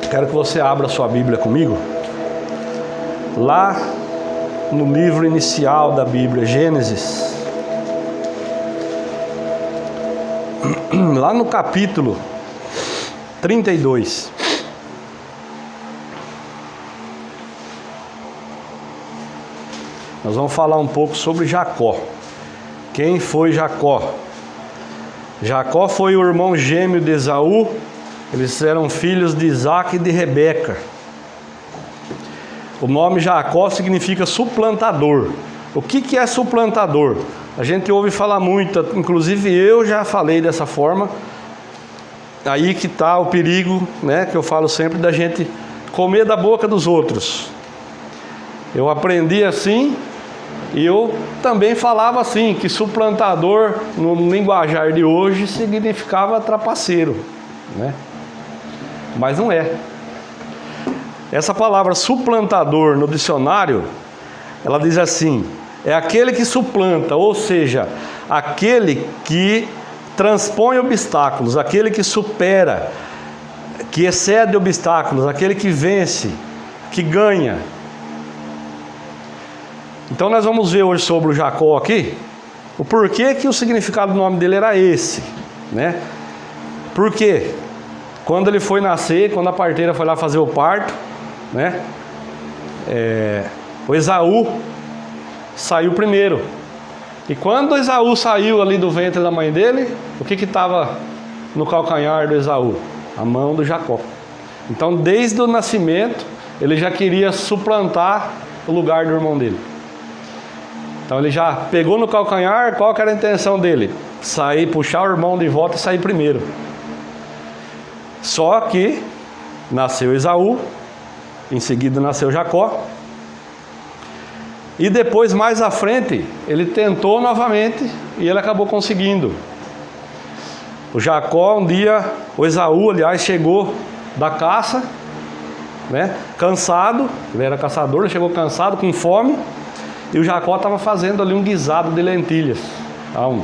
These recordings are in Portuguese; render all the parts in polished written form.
Quero que você abra a sua Bíblia comigo, lá no livro inicial da Bíblia, Gênesis, lá no capítulo 32. Nós vamos falar um pouco sobre Jacó. Quem foi Jacó? Jacó foi o irmão gêmeo de Esaú. Eles eram filhos de Isaac e de Rebeca. O nome Jacó significa suplantador. O que é suplantador? A gente ouve falar muito, inclusive eu já falei dessa forma. Aí que está o perigo, né, que eu falo sempre, da gente comer da boca dos outros. Eu aprendi assim, e eu também falava assim, que suplantador no linguajar de hoje significava trapaceiro, né? Mas não é. Essa palavra suplantador no dicionário, ela diz assim: é aquele que suplanta, ou seja, aquele que transpõe obstáculos, aquele que supera, que excede obstáculos, aquele que vence, que ganha. Então nós vamos ver hoje sobre o Jacó aqui, o porquê que o significado do nome dele era esse, né? Por quê? Quando ele foi nascer, quando a parteira foi lá fazer o parto, né? O Esaú saiu primeiro. E quando o Esaú saiu ali do ventre da mãe dele, o que estava no calcanhar do Esaú? A mão do Jacó. Então desde o nascimento, ele já queria suplantar o lugar do irmão dele. Então ele já pegou no calcanhar. Qual que era a intenção dele? Sair, puxar o irmão de volta e sair primeiro. Só que nasceu Esaú, em seguida nasceu Jacó, e depois mais à frente ele tentou novamente e ele acabou conseguindo. O Jacó o Esaú, aliás, chegou da caça, né, cansado, ele era caçador, ele chegou cansado, com fome, e o Jacó estava fazendo ali um guisado de lentilhas. Então,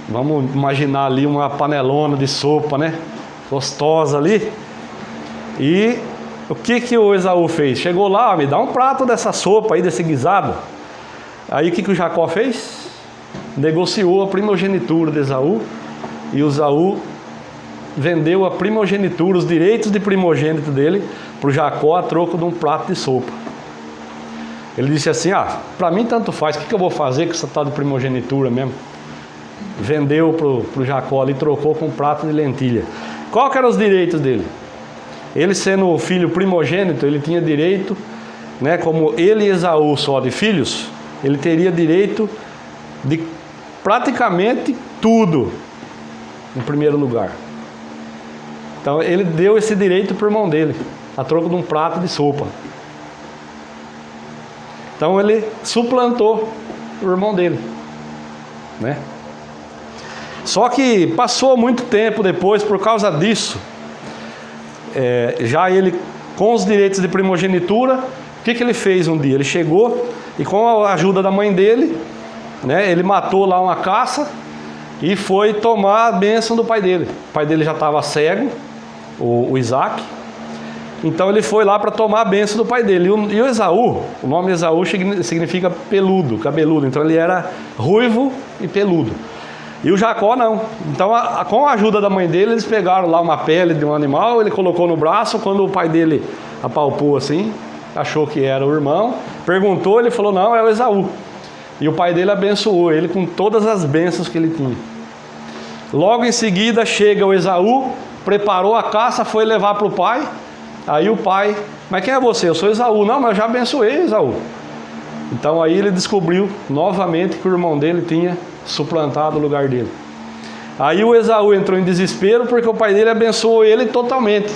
vamos imaginar ali uma panelona de sopa, né? Gostosa ali. E o que o Esaú fez? Chegou lá: me dá um prato dessa sopa aí, desse guisado. Aí o que o Jacó fez? Negociou a primogenitura de Esaú. E o Esaú vendeu a primogenitura, os direitos de primogênito dele, para o Jacó a troco de um prato de sopa. Ele disse assim: para mim tanto faz, o que eu vou fazer com essa tal de primogenitura mesmo? Vendeu para o Jacó ali, trocou com um prato de lentilha. Qual que eram os direitos dele? Ele sendo o filho primogênito, ele tinha direito, né, como ele e Esaú só de filhos, ele teria direito de praticamente tudo, em primeiro lugar. Então ele deu esse direito para o irmão dele, a troco de um prato de sopa. Então ele suplantou o irmão dele, né? Só que passou muito tempo depois, por causa disso, já ele com os direitos de primogenitura, o que ele fez um dia? Ele chegou e, com a ajuda da mãe dele, né, ele matou lá uma caça e foi tomar a bênção do pai dele. O pai dele já estava cego, o Isaac. Então ele foi lá para tomar a bênção do pai dele. E o Esaú, o nome Esaú significa peludo, cabeludo. Então ele era ruivo e peludo. E o Jacó não. Então com a ajuda da mãe dele, eles pegaram lá uma pele de um animal, ele colocou no braço. Quando o pai dele apalpou assim, achou que era o irmão, perguntou, ele falou: não, é o Esaú. E o pai dele abençoou ele com todas as bênçãos que ele tinha. Logo em seguida chega o Esaú, preparou a caça, foi levar para o pai. Aí o pai: mas quem é você? Eu sou Esaú. Não, mas eu já abençoei Esaú. Então aí ele descobriu novamente que o irmão dele tinha suplantado o lugar dele. Aí o Esaú entrou em desespero, porque o pai dele abençoou ele totalmente.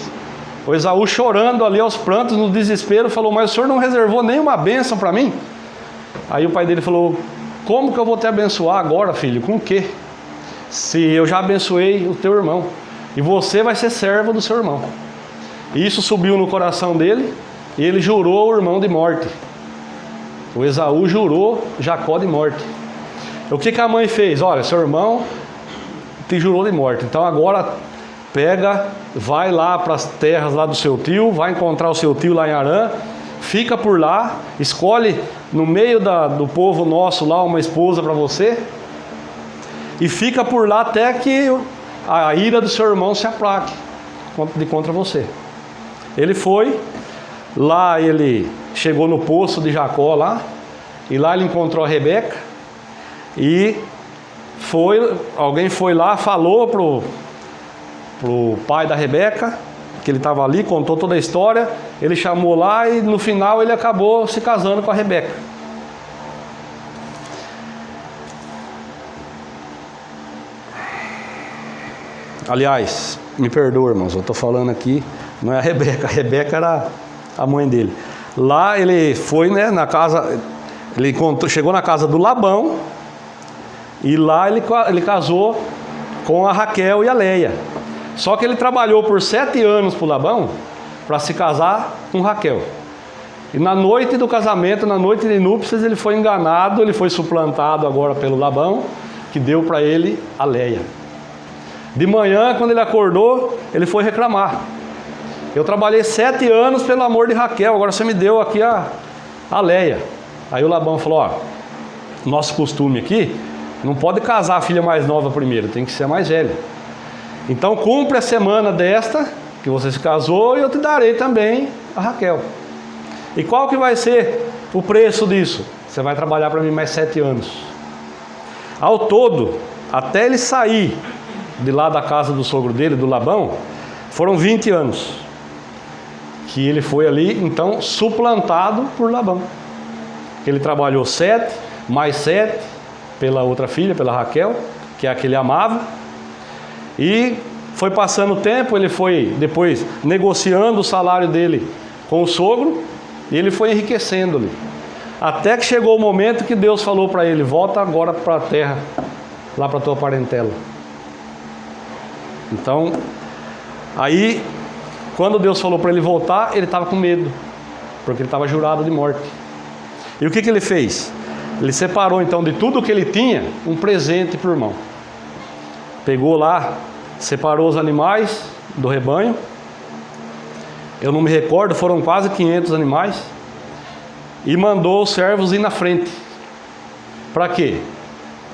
O Esaú, chorando ali aos prantos, no desespero, falou: mas o senhor não reservou nenhuma bênção para mim? Aí o pai dele falou: como que eu vou te abençoar agora, filho? Com o quê? Se eu já abençoei o teu irmão, e você vai ser servo do seu irmão. E isso subiu no coração dele, e ele jurou o irmão de morte. O Esaú jurou Jacó de morte. O que a mãe fez? Olha, seu irmão te jurou de morte, então agora vai lá para as terras lá do seu tio, vai encontrar o seu tio lá em Harã, fica por lá, escolhe no meio do povo nosso lá uma esposa para você, e fica por lá até que a ira do seu irmão se aplaque contra você. Ele foi, lá ele chegou no poço de Jacó lá, e lá ele encontrou a Rebeca, e alguém foi lá, falou pro pai da Rebeca, que ele estava ali, contou toda a história, ele chamou lá e no final ele acabou se casando com a Rebeca. Aliás, me perdoa, irmãos, eu estou falando aqui, não é a Rebeca era a mãe dele. Lá ele foi, né, na casa, chegou na casa do Labão, e lá ele casou com a Raquel e a Leia. Só que ele trabalhou por 7 anos para o Labão, para se casar com Raquel. E na noite do casamento, na noite de núpcias, ele foi enganado, ele foi suplantado agora pelo Labão, que deu para ele a Leia. De manhã, quando ele acordou, ele foi reclamar. Eu trabalhei 7 anos pelo amor de Raquel, agora você me deu aqui a Leia. Aí o Labão falou, ó, nosso costume aqui, não pode casar a filha mais nova primeiro, tem que ser a mais velha. Então cumpre a semana desta, que você se casou, e eu te darei também a Raquel. E qual que vai ser o preço disso? Você vai trabalhar para mim mais 7 anos. Ao todo, até ele sair de lá da casa do sogro dele, do Labão, foram 20 anos. Que ele foi ali, então, suplantado por Labão. Ele trabalhou 7, mais 7, pela outra filha, pela Raquel, que é a que ele amava. E foi passando o tempo, ele foi depois negociando o salário dele com o sogro, e ele foi enriquecendo ali. Até que chegou o momento que Deus falou para ele, volta agora para a terra, lá para a tua parentela. Então, aí, quando Deus falou para ele voltar, ele estava com medo, porque ele estava jurado de morte. E o que ele fez? Ele separou então de tudo que ele tinha, um presente para o irmão. Pegou lá, separou os animais do rebanho, eu não me recordo, foram quase 500 animais, e mandou os servos ir na frente. Para quê?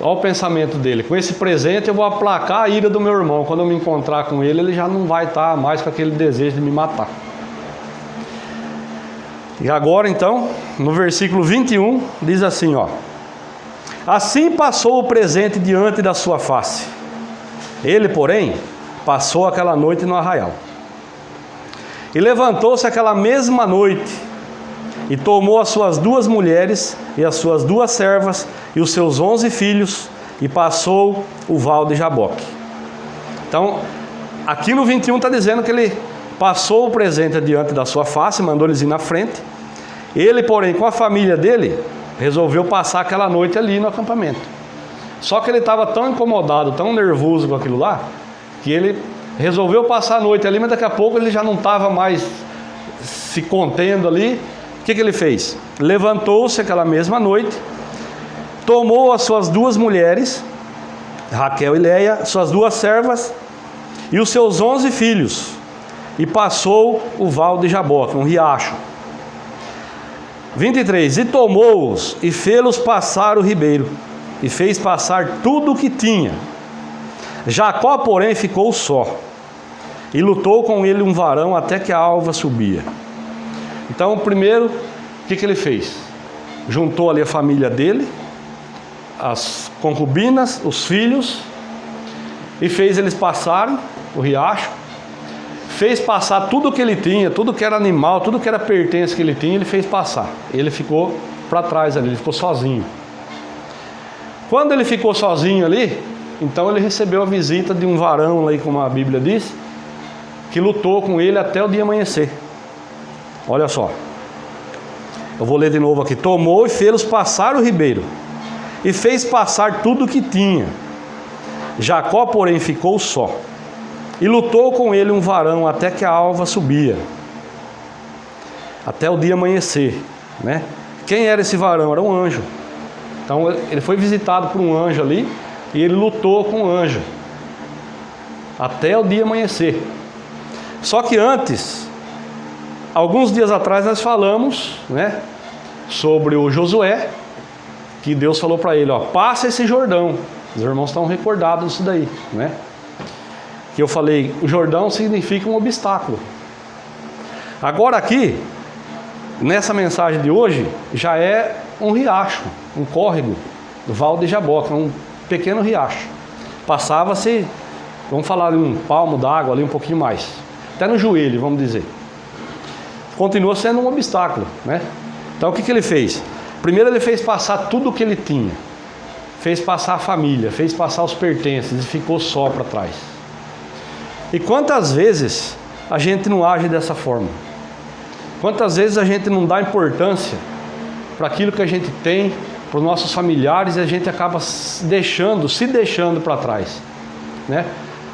Olha o pensamento dele, com esse presente eu vou aplacar a ira do meu irmão, quando eu me encontrar com ele, ele já não vai estar mais com aquele desejo de me matar. E agora então, no versículo 21, diz assim, ó: assim passou o presente diante da sua face. Ele, porém, passou aquela noite no arraial. E levantou-se aquela mesma noite, e tomou as suas 2 mulheres, e as suas 2 servas, e os seus 11 filhos, e passou o val de Jaboque. Então, aqui no 21 está dizendo que ele passou o presente diante da sua face, mandou eles ir na frente. Ele, porém, com a família dele, resolveu passar aquela noite ali no acampamento. Só que ele estava tão incomodado, tão nervoso com aquilo lá, que ele resolveu passar a noite ali, mas daqui a pouco ele já não estava mais se contendo ali. O que ele fez? Levantou-se aquela mesma noite, tomou as suas 2 mulheres, Raquel e Leia, suas 2 servas e os seus 11 filhos, e passou o val de Jaboque, um riacho. 23. E tomou-os e fê-los passar o ribeiro, e fez passar tudo o que tinha. Jacó, porém, ficou só, e lutou com ele um varão até que a alva subia. Então, primeiro, o que ele fez? Juntou ali a família dele, as concubinas, os filhos, e fez eles passarem o riacho, fez passar tudo que ele tinha, tudo que era animal, tudo que era pertence que ele tinha, ele fez passar. Ele ficou para trás ali, ele ficou sozinho. Quando ele ficou sozinho ali, então ele recebeu a visita de um varão, aí, como a Bíblia diz, que lutou com ele até o dia amanhecer. Olha só, eu vou ler de novo aqui. Tomou e fê-los passar o ribeiro, e fez passar tudo o que tinha. Jacó, porém, ficou só, e lutou com ele um varão até que a alva subia, até o dia amanhecer, né? Quem era esse varão? Era um anjo. Então ele foi visitado por um anjo ali, e ele lutou com o anjo. até o dia amanhecer. Só que antes, alguns dias atrás nós falamos, né, sobre o Josué, que Deus falou para ele, ó, passa esse Jordão. Os irmãos estão recordados disso daí, né? Que eu falei, o Jordão significa um obstáculo. Agora aqui, nessa mensagem de hoje, já é um riacho, um córrego, do Val de Jaboque, um pequeno riacho. Passava-se, vamos falar de um palmo d'água ali, um pouquinho mais, até no joelho, vamos dizer. Continua sendo um obstáculo, né? Então o que ele fez? Primeiro ele fez passar tudo o que ele tinha, fez passar a família, fez passar os pertences e ficou só para trás. E quantas vezes a gente não age dessa forma? Quantas vezes a gente não dá importância para aquilo que a gente tem, para os nossos familiares, e a gente acaba se deixando para trás, né?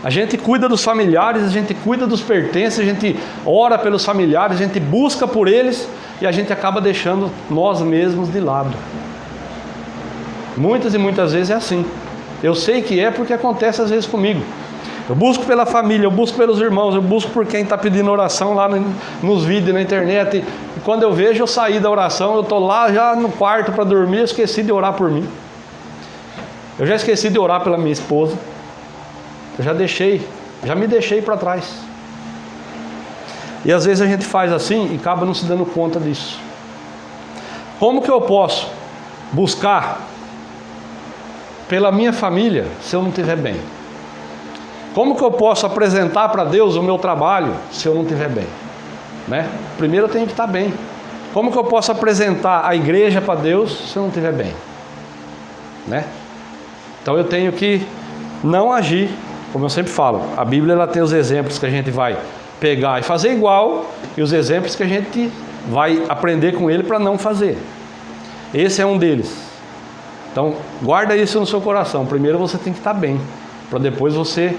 A gente cuida dos familiares, a gente cuida dos pertences, a gente ora pelos familiares, a gente busca por eles, e a gente acaba deixando nós mesmos de lado. Muitas e muitas vezes é assim. Eu sei que é porque acontece às vezes comigo. Eu busco pela família, eu busco pelos irmãos, eu busco por quem está pedindo oração lá nos vídeos, na internet. E quando eu vejo, eu saí da oração, eu estou lá já no quarto para dormir, eu esqueci de orar por mim. Eu já esqueci de orar pela minha esposa. Eu já me deixei para trás. E às vezes a gente faz assim e acaba não se dando conta disso. Como que eu posso buscar pela minha família se eu não estiver bem? Como que eu posso apresentar para Deus o meu trabalho se eu não estiver bem? Né? Primeiro eu tenho que estar bem. Como que eu posso apresentar a igreja para Deus se eu não estiver bem? Né? Então eu tenho que não agir, como eu sempre falo, a Bíblia ela tem os exemplos que a gente vai pegar e fazer igual, e os exemplos que a gente vai aprender com ele para não fazer. Esse é um deles. Então guarda isso no seu coração. Primeiro você tem que estar bem, para depois você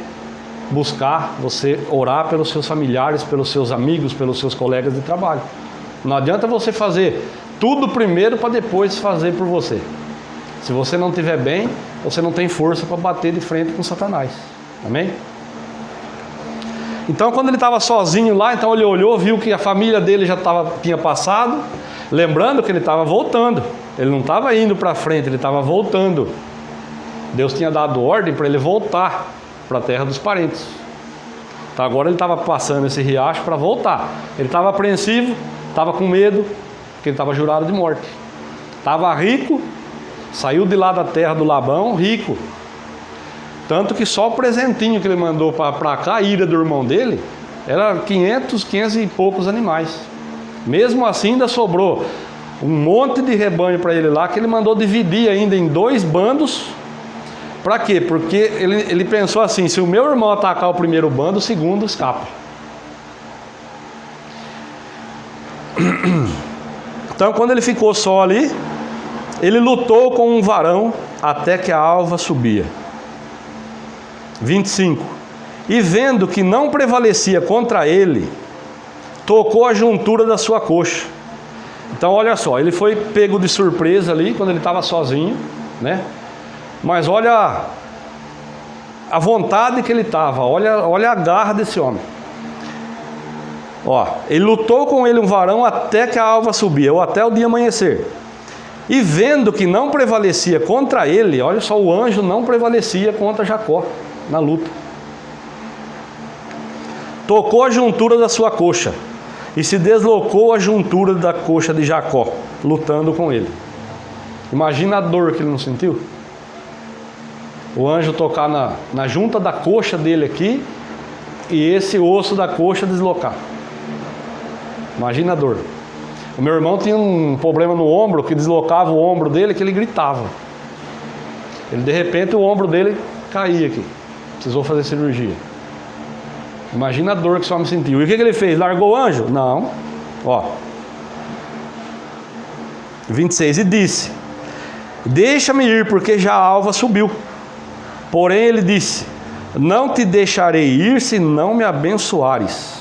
buscar, você orar pelos seus familiares, pelos seus amigos, pelos seus colegas de trabalho. Não adianta você fazer tudo primeiro para depois fazer por você. Se você não estiver bem, você não tem força para bater de frente com Satanás. Amém? Então quando ele estava sozinho lá, então ele olhou, viu que a família dele já tinha passado, lembrando que ele estava voltando. Ele não estava indo para frente, ele estava voltando. Deus tinha dado ordem para ele voltar para a terra dos parentes. Então agora ele estava passando esse riacho para voltar. Ele estava apreensivo, estava com medo, porque ele estava jurado de morte. Estava rico, saiu de lá da terra do Labão, rico. Tanto que só o presentinho que ele mandou para cá, a ira do irmão dele, era 500 e poucos animais. Mesmo assim ainda sobrou um monte de rebanho para ele lá, que ele mandou dividir ainda em 2 bandos. Para quê? Porque ele pensou assim, se o meu irmão atacar o primeiro bando, o segundo escapa. Então quando ele ficou só ali, ele lutou com um varão até que a alva subia. 25. E vendo que não prevalecia contra ele, tocou a juntura da sua coxa. Então olha só, ele foi pego de surpresa ali, quando ele estava sozinho, né? Mas olha a vontade que ele estava, olha a garra desse homem. Ó, ele lutou com ele um varão até que a alva subia, ou até o dia amanhecer. E vendo que não prevalecia contra ele, olha só, o anjo não prevalecia contra Jacó na luta. Tocou a juntura da sua coxa e se deslocou a juntura da coxa de Jacó, lutando com ele. Imagina a dor que ele não sentiu. O anjo tocar na junta da coxa dele aqui e esse osso da coxa deslocar. Imagina a dor. O meu irmão tinha um problema no ombro, que deslocava o ombro dele, que ele gritava. Ele, de repente, o ombro dele caía aqui. Precisou fazer cirurgia. Imagina a dor que esse homem sentiu. E o que ele fez? Largou o anjo? Não. Ó. 26. E disse: deixa-me ir, porque já a alva subiu. Porém ele disse: não te deixarei ir se não me abençoares.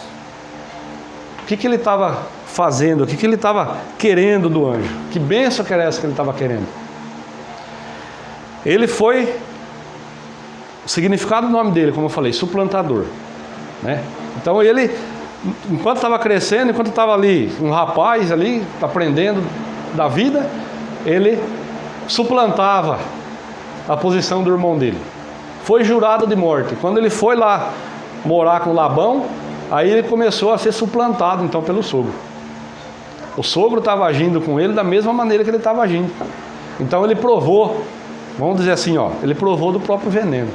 O que ele estava fazendo? O que ele estava querendo do anjo? Que bênção que era essa que ele estava querendo? Ele foi O significado do nome dele, como eu falei, suplantador, né? Então ele, enquanto estava crescendo, enquanto estava ali, um rapaz ali, aprendendo da vida, ele suplantava a posição do irmão dele. Foi jurado de morte. Quando ele foi lá morar com Labão, aí ele começou a ser suplantado então pelo sogro. O sogro estava agindo com ele da mesma maneira que ele estava agindo. Então ele provou, vamos dizer assim, ó, ele provou do próprio veneno.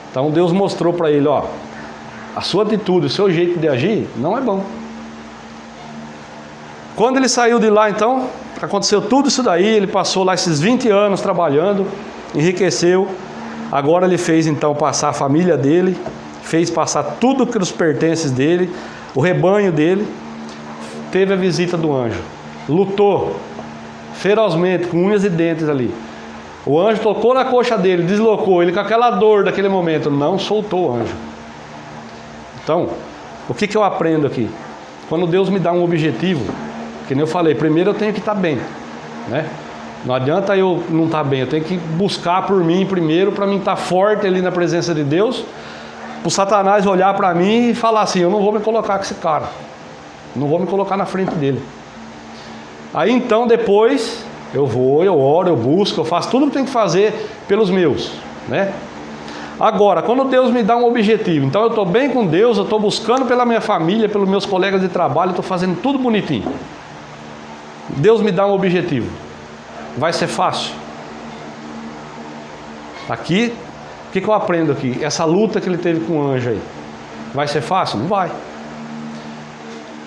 Então Deus mostrou para ele, ó, a sua atitude, o seu jeito de agir não é bom. Quando ele saiu de lá, então, aconteceu tudo isso daí, ele passou lá esses 20 anos trabalhando, enriqueceu. Agora ele fez então passar a família dele, fez passar tudo que os pertences dele, o rebanho dele. Teve a visita do anjo, lutou ferozmente, com unhas e dentes ali. O anjo tocou na coxa dele, deslocou ele com aquela dor daquele momento, não soltou o anjo. Então, o que eu aprendo aqui? Quando Deus me dá um objetivo, que nem eu falei, primeiro eu tenho que estar bem, né? Não adianta eu não estar bem, eu tenho que buscar por mim primeiro, para mim estar forte ali na presença de Deus, para o Satanás olhar para mim e falar assim, eu não vou me colocar com esse cara, não vou me colocar na frente dele. Aí então depois eu vou, eu oro, eu busco, eu faço tudo o que tem que fazer pelos meus, né? Agora, quando Deus me dá um objetivo, então eu estou bem com Deus, eu estou buscando pela minha família, pelos meus colegas de trabalho, estou fazendo tudo bonitinho. Deus me dá um objetivo. Vai ser fácil? Aqui, o que eu aprendo aqui? Essa luta que ele teve com o anjo aí, vai ser fácil? Não vai.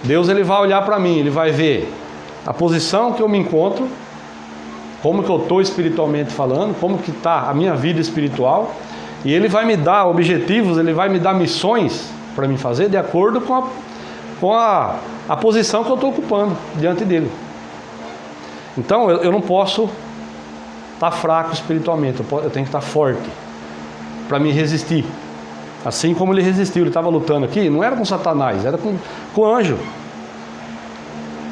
Deus ele vai olhar para mim, ele vai ver a posição que eu me encontro, como que eu estou espiritualmente falando, como que está a minha vida espiritual, e ele vai me dar objetivos, ele vai me dar missões para mim fazer de acordo com a posição que eu estou ocupando diante dele. Então eu não posso estar fraco espiritualmente, eu tenho que estar forte para me resistir. Assim como ele resistiu, ele estava lutando aqui, não era com Satanás, era com o anjo.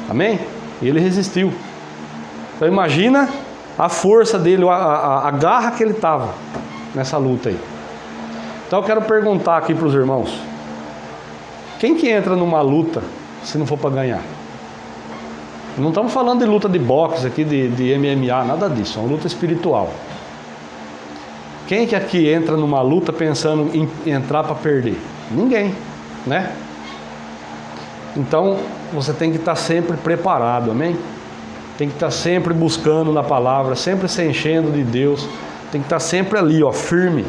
Amém? E ele resistiu. Então imagina a força dele, a garra que ele estava nessa luta aí. Então eu quero perguntar aqui para os irmãos, quem que entra numa luta se não for para ganhar? Não estamos falando de luta de boxe aqui, de MMA, nada disso, é uma luta espiritual. Quem que aqui entra numa luta pensando em entrar para perder? Ninguém, né? Então você tem que estar sempre preparado, amém? Tem que estar sempre buscando na palavra, sempre se enchendo de Deus. Tem que estar sempre ali, ó, firme,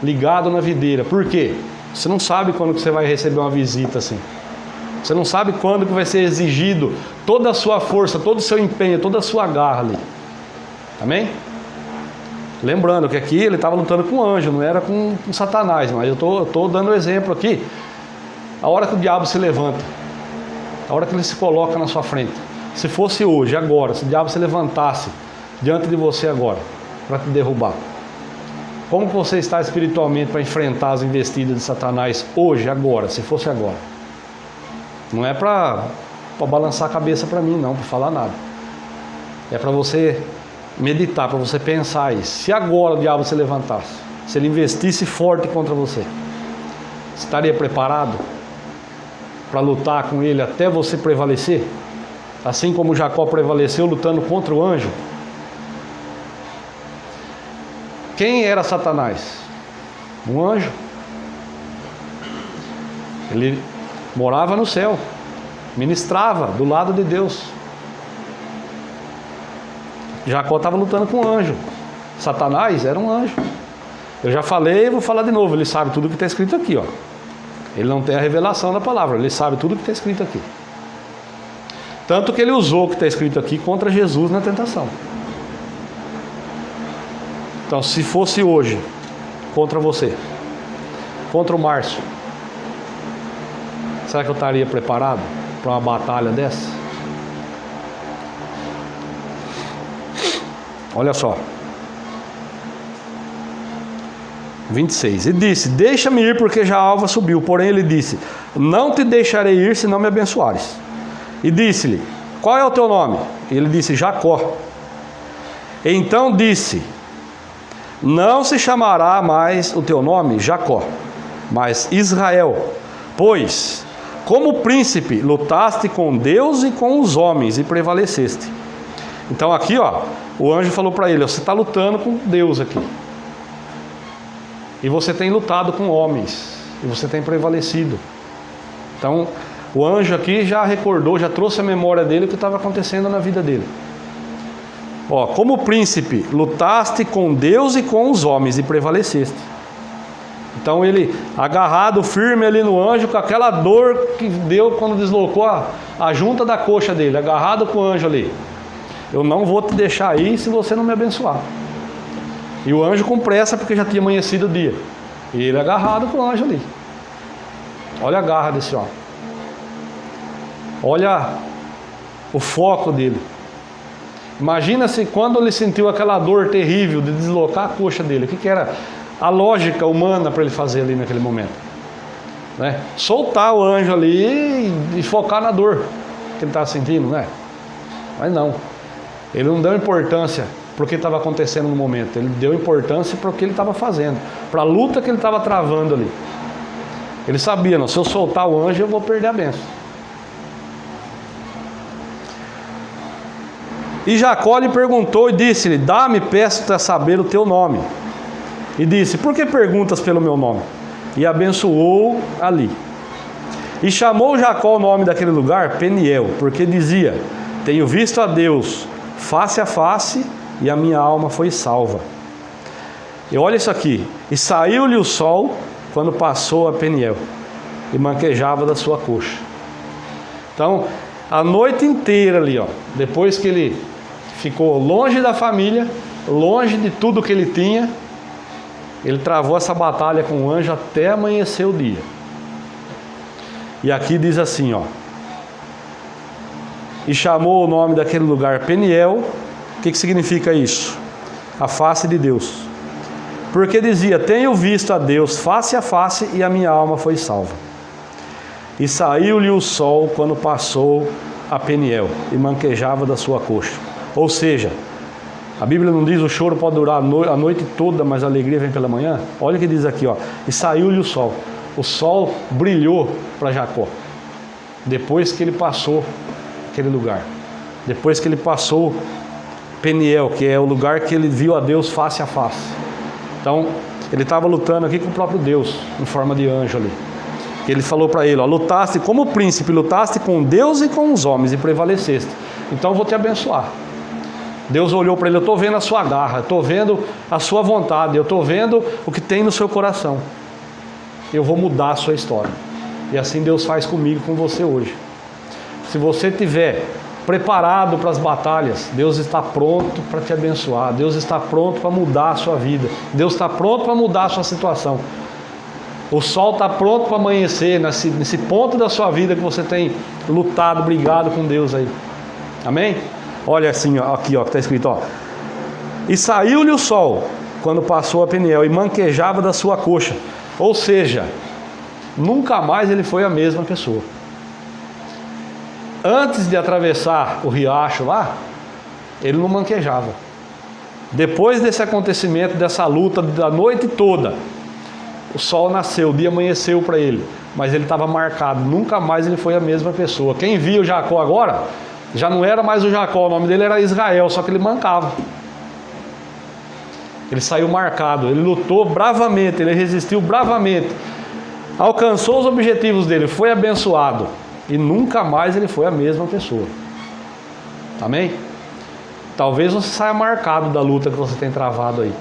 ligado na videira. Por quê? Você não sabe quando que você vai receber uma visita assim. Você não sabe quando que vai ser exigido toda a sua força, todo o seu empenho, toda a sua garra ali. Amém? Lembrando que aqui ele estava lutando com o anjo, não era com Satanás, mas eu estou dando exemplo aqui. A hora que o diabo se levanta, a hora que ele se coloca na sua frente. Se fosse hoje, agora, se o diabo se levantasse diante de você agora, para te derrubar, como que você está espiritualmente para enfrentar as investidas de Satanás hoje, agora, se fosse agora? Não é para balançar a cabeça para mim, não, para falar nada. É para você meditar, para você pensar aí. Se agora o diabo se levantasse, se ele investisse forte contra você, você estaria preparado para lutar com ele até você prevalecer? Assim como Jacó prevaleceu lutando contra o anjo. Quem era Satanás? Um anjo. Ele morava no céu, ministrava do lado de Deus. Jacó estava lutando com um anjo. Satanás era um anjo. Eu já falei e vou falar de novo. Ele sabe tudo o que está escrito aqui, ó. Ele não tem a revelação da palavra, ele sabe tudo o que está escrito aqui. Tanto que ele usou o que está escrito aqui contra Jesus na tentação. Então, se fosse hoje contra você, contra o Márcio, será que eu estaria preparado para uma batalha dessa? Olha só. 26. E disse: deixa-me ir, porque já a alva subiu. Porém ele disse: não te deixarei ir, se não me abençoares. E disse-lhe: qual é o teu nome? E ele disse: Jacó. Então disse: não se chamará mais o teu nome Jacó, mas Israel, pois, como príncipe, lutaste com Deus e com os homens e prevaleceste. Então aqui, ó, o anjo falou para ele, ó, você está lutando com Deus aqui. E você tem lutado com homens, e você tem prevalecido. Então, o anjo aqui já recordou, já trouxe a memória dele o que estava acontecendo na vida dele. Ó, como príncipe, lutaste com Deus e com os homens e prevaleceste. Então ele, agarrado firme ali no anjo, com aquela dor que deu quando deslocou a junta da coxa dele, agarrado com o anjo ali. Eu não vou te deixar aí se você não me abençoar. E o anjo com pressa, porque já tinha amanhecido o dia. E ele agarrado com o anjo ali. Olha a garra desse homem. Olha o foco dele. Imagina se quando ele sentiu aquela dor terrível de deslocar a coxa dele, o que era a lógica humana para ele fazer ali naquele momento? Né? Soltar o anjo ali e focar na dor que ele estava sentindo, né? Mas não. Ele não deu importância para o que estava acontecendo no momento. Ele deu importância para o que ele estava fazendo, para a luta que ele estava travando ali. Ele sabia, não, se eu soltar o anjo eu vou perder a bênção. E Jacó lhe perguntou e disse-lhe, dá-me, peço-te a saber o teu nome. E disse, por que perguntas pelo meu nome? E abençoou ali. E chamou Jacó o nome daquele lugar Peniel, porque dizia, tenho visto a Deus face a face e a minha alma foi salva. E olha isso aqui, e saiu-lhe o sol quando passou a Peniel, e manquejava da sua coxa. Então, a noite inteira ali, ó, depois que ele ficou longe da família, longe de tudo que ele tinha, ele travou essa batalha com o anjo até amanhecer o dia. E aqui diz assim, ó, e chamou o nome daquele lugar Peniel. O que significa isso? A face de Deus. Porque dizia, tenho visto a Deus face a face e a minha alma foi salva. E saiu-lhe o sol quando passou a Peniel e manquejava da sua coxa. Ou seja, a Bíblia não diz o choro pode durar a noite toda, mas a alegria vem pela manhã? Olha o que diz aqui, ó. E saiu-lhe o sol. O sol brilhou para Jacó. Depois que ele passou aquele lugar. Depois que ele passou Peniel, que é o lugar que ele viu a Deus face a face. Então, ele estava lutando aqui com o próprio Deus, em forma de anjo ali. Ele falou para ele, ó, lutaste como príncipe, lutaste com Deus e com os homens e prevaleceste. Então eu vou te abençoar. Deus olhou para ele, eu estou vendo a sua garra, eu estou vendo a sua vontade, eu estou vendo o que tem no seu coração. Eu vou mudar a sua história. E assim Deus faz comigo, com você hoje. Se você estiver preparado para as batalhas, Deus está pronto para te abençoar. Deus está pronto para mudar a sua vida. Deus está pronto para mudar a sua situação. O sol está pronto para amanhecer nesse ponto da sua vida que você tem lutado, brigado com Deus aí. Amém? Olha assim, ó, aqui, ó, que está escrito, ó. E saiu-lhe o sol quando passou a Peniel e manquejava da sua coxa. Ou seja, nunca mais ele foi a mesma pessoa. Antes de atravessar o riacho lá, ele não manquejava. Depois desse acontecimento, dessa luta da noite toda, o sol nasceu, o dia amanheceu para ele, mas ele estava marcado, nunca mais ele foi a mesma pessoa. Quem via o Jacó agora, já não era mais o Jacó, o nome dele era Israel, só que ele mancava. Ele saiu marcado, ele lutou bravamente, ele resistiu bravamente, alcançou os objetivos dele, foi abençoado, e nunca mais ele foi a mesma pessoa. Amém? Talvez você saia marcado da luta que você tem travado aí,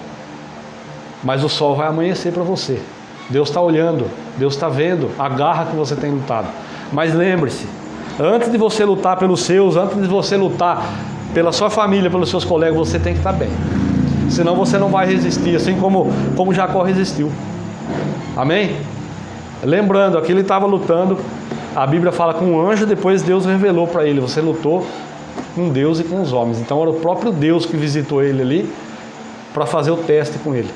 mas o sol vai amanhecer para você. Deus está olhando, Deus está vendo a garra que você tem lutado. Mas lembre-se, antes de você lutar pelos seus, antes de você lutar pela sua família, pelos seus colegas, você tem que estar bem. Senão você não vai resistir, assim como Jacó resistiu. Amém? Lembrando, aqui ele estava lutando, a Bíblia fala com um anjo, depois Deus revelou para ele, você lutou com Deus e com os homens. Então era o próprio Deus que visitou ele ali para fazer o teste com ele.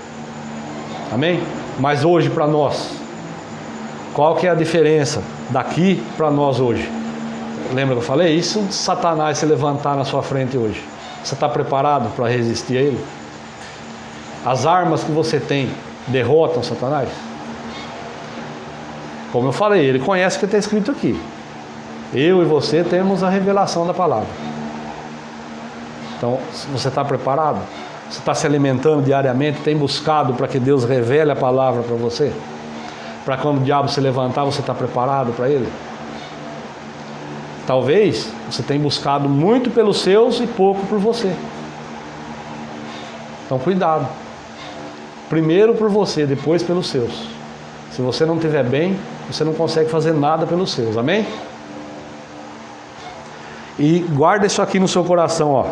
Amém? Mas hoje para nós, qual que é a diferença daqui para nós hoje? Lembra que eu falei? Isso de Satanás se levantar na sua frente hoje. Você está preparado para resistir a ele? As armas que você tem derrotam Satanás? Como eu falei, ele conhece o que está escrito aqui. Eu e você temos a revelação da palavra. Então, você está preparado? Você está se alimentando diariamente? Tem buscado para que Deus revele a palavra para você? Para quando o diabo se levantar, você está preparado para ele? Talvez você tenha buscado muito pelos seus e pouco por você. Então, cuidado. Primeiro por você, depois pelos seus. Se você não estiver bem, você não consegue fazer nada pelos seus. Amém? E guarda isso aqui no seu coração, ó.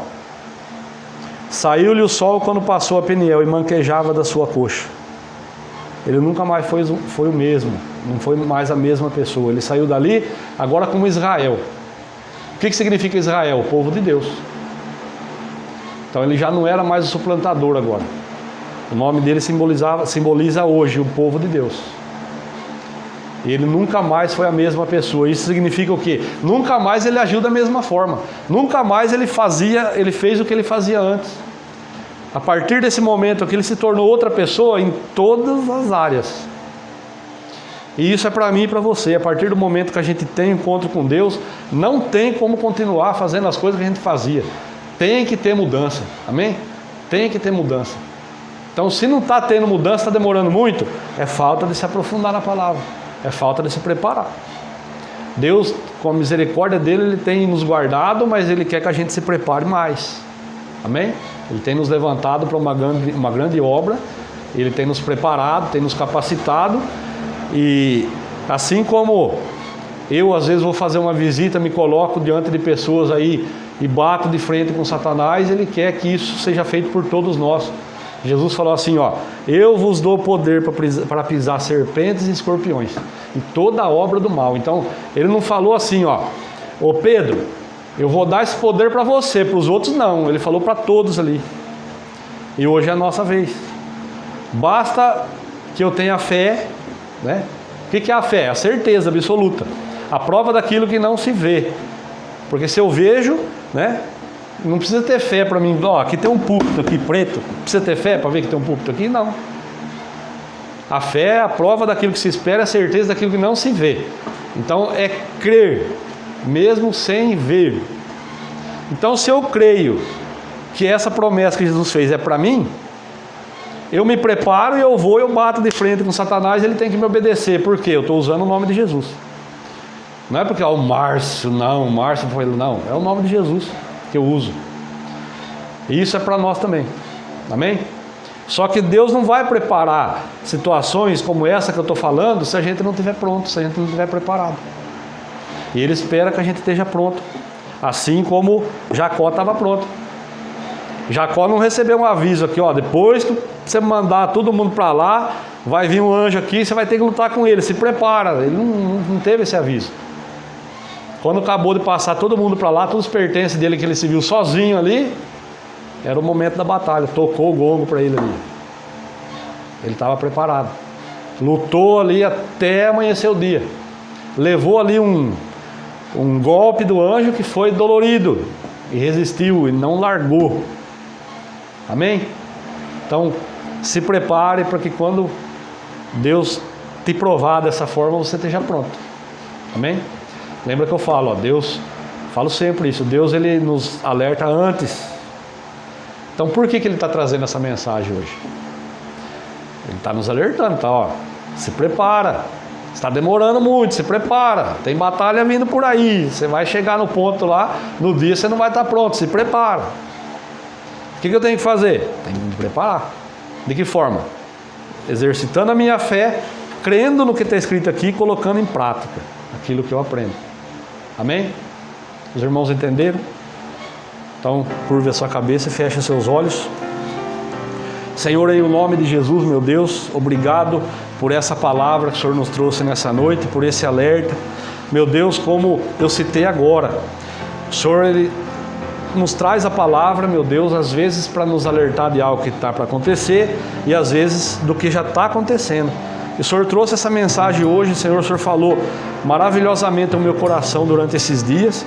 Saiu-lhe o sol quando passou a Peniel e manquejava da sua coxa. Ele nunca mais foi o mesmo, não foi mais a mesma pessoa. Ele saiu dali agora como Israel. O que significa Israel? O povo de Deus. Então ele já não era mais o suplantador agora. O nome dele simboliza hoje o povo de Deus. E ele nunca mais foi a mesma pessoa. Isso significa o quê? Nunca mais ele agiu da mesma forma. Nunca mais ele fez o que ele fazia antes. A partir desse momento aqui, ele se tornou outra pessoa em todas as áreas. E isso é para mim e para você. A partir do momento que a gente tem encontro com Deus, não tem como continuar fazendo as coisas que a gente fazia. Tem que ter mudança. Amém? Tem que ter mudança. Então, se não está tendo mudança, está demorando muito, é falta de se aprofundar na palavra. É falta de se preparar. Deus, com a misericórdia dele, ele tem nos guardado, mas ele quer que a gente se prepare mais. Amém? Ele tem nos levantado para uma grande obra, ele tem nos preparado, tem nos capacitado, e assim como eu às vezes vou fazer uma visita, me coloco diante de pessoas aí e bato de frente com Satanás, ele quer que isso seja feito por todos nós. Jesus falou assim, ó, eu vos dou poder para pisar serpentes e escorpiões e toda a obra do mal. Então, ele não falou assim, ó, ô Pedro, eu vou dar esse poder para você, para os outros não. Ele falou para todos ali. E hoje é a nossa vez. Basta que eu tenha fé, né? O que é a fé? A certeza absoluta. A prova daquilo que não se vê. Porque se eu vejo, né? Não precisa ter fé para mim, ó, aqui tem um púlpito aqui preto, precisa ter fé para ver que tem um púlpito aqui? Não. A fé é a prova daquilo que se espera, é a certeza daquilo que não se vê. Então é crer, mesmo sem ver. Então se eu creio que essa promessa que Jesus fez é para mim, eu me preparo e eu bato de frente com Satanás, ele tem que me obedecer. Por quê? Eu estou usando o nome de Jesus. Não é porque o Márcio foi, não, é o nome de Jesus que eu uso. E isso é para nós também. Amém? Só que Deus não vai preparar situações como essa que eu estou falando se a gente não estiver pronto, se a gente não estiver preparado. E Ele espera que a gente esteja pronto. Assim como Jacó estava pronto. Jacó não recebeu um aviso aqui, ó, depois que você mandar todo mundo para lá, vai vir um anjo aqui, você vai ter que lutar com ele, se prepara. Ele não teve esse aviso. Quando acabou de passar todo mundo para lá, todos os pertences dele que ele se viu sozinho ali, era o momento da batalha, tocou o gongo para ele ali. Ele estava preparado. Lutou ali até amanhecer o dia. Levou ali um golpe do anjo que foi dolorido. E resistiu, e não largou. Amém? Então, se prepare para que quando Deus te provar dessa forma, você esteja pronto. Amém? Lembra que eu falo, ó, Deus, falo sempre isso, Deus ele nos alerta antes. Então por que ele está trazendo essa mensagem hoje? Ele está nos alertando, tá, ó, se prepara, está demorando muito, se prepara, tem batalha vindo por aí, você vai chegar no ponto lá, no dia você não vai estar pronto, se prepara. O que eu tenho que fazer? Tenho que me preparar. De que forma? Exercitando a minha fé, crendo no que está escrito aqui e colocando em prática aquilo que eu aprendo. Amém? Os irmãos entenderam? Então, curve a sua cabeça e feche seus olhos. Senhor, em nome de Jesus, meu Deus, obrigado por essa palavra que o Senhor nos trouxe nessa noite, por esse alerta. Meu Deus, como eu citei agora, o Senhor, Ele nos traz a palavra, meu Deus, às vezes para nos alertar de algo que está para acontecer e às vezes do que já está acontecendo. E o Senhor trouxe essa mensagem hoje, Senhor, o Senhor falou maravilhosamente ao meu coração durante esses dias.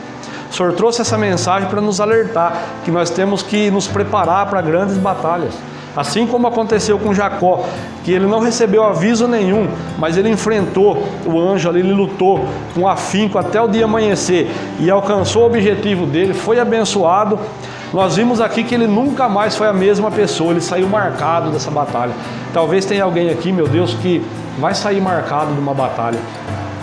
O Senhor trouxe essa mensagem para nos alertar que nós temos que nos preparar para grandes batalhas. Assim como aconteceu com Jacó, que ele não recebeu aviso nenhum, mas ele enfrentou o anjo ali, ele lutou com afinco até o dia amanhecer e alcançou o objetivo dele, foi abençoado. Nós vimos aqui que ele nunca mais foi a mesma pessoa, ele saiu marcado dessa batalha. Talvez tenha alguém aqui, meu Deus, que vai sair marcado de uma batalha.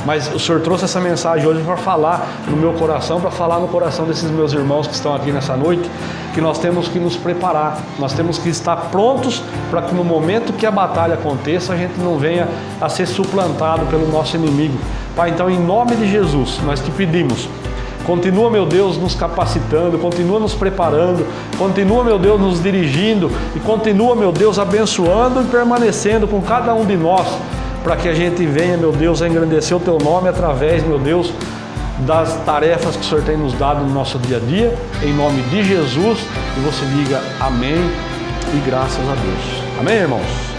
Mas o Senhor trouxe essa mensagem hoje para falar no meu coração, para falar no coração desses meus irmãos que estão aqui nessa noite, que nós temos que nos preparar, nós temos que estar prontos para que no momento que a batalha aconteça, a gente não venha a ser suplantado pelo nosso inimigo. Pai, então em nome de Jesus, nós te pedimos, continua, meu Deus, nos capacitando, continua nos preparando, continua, meu Deus, nos dirigindo e continua, meu Deus, abençoando e permanecendo com cada um de nós, para que a gente venha, meu Deus, a engrandecer o Teu nome através, meu Deus, das tarefas que o Senhor tem nos dado no nosso dia a dia, em nome de Jesus, e você diga amém e graças a Deus. Amém, irmãos?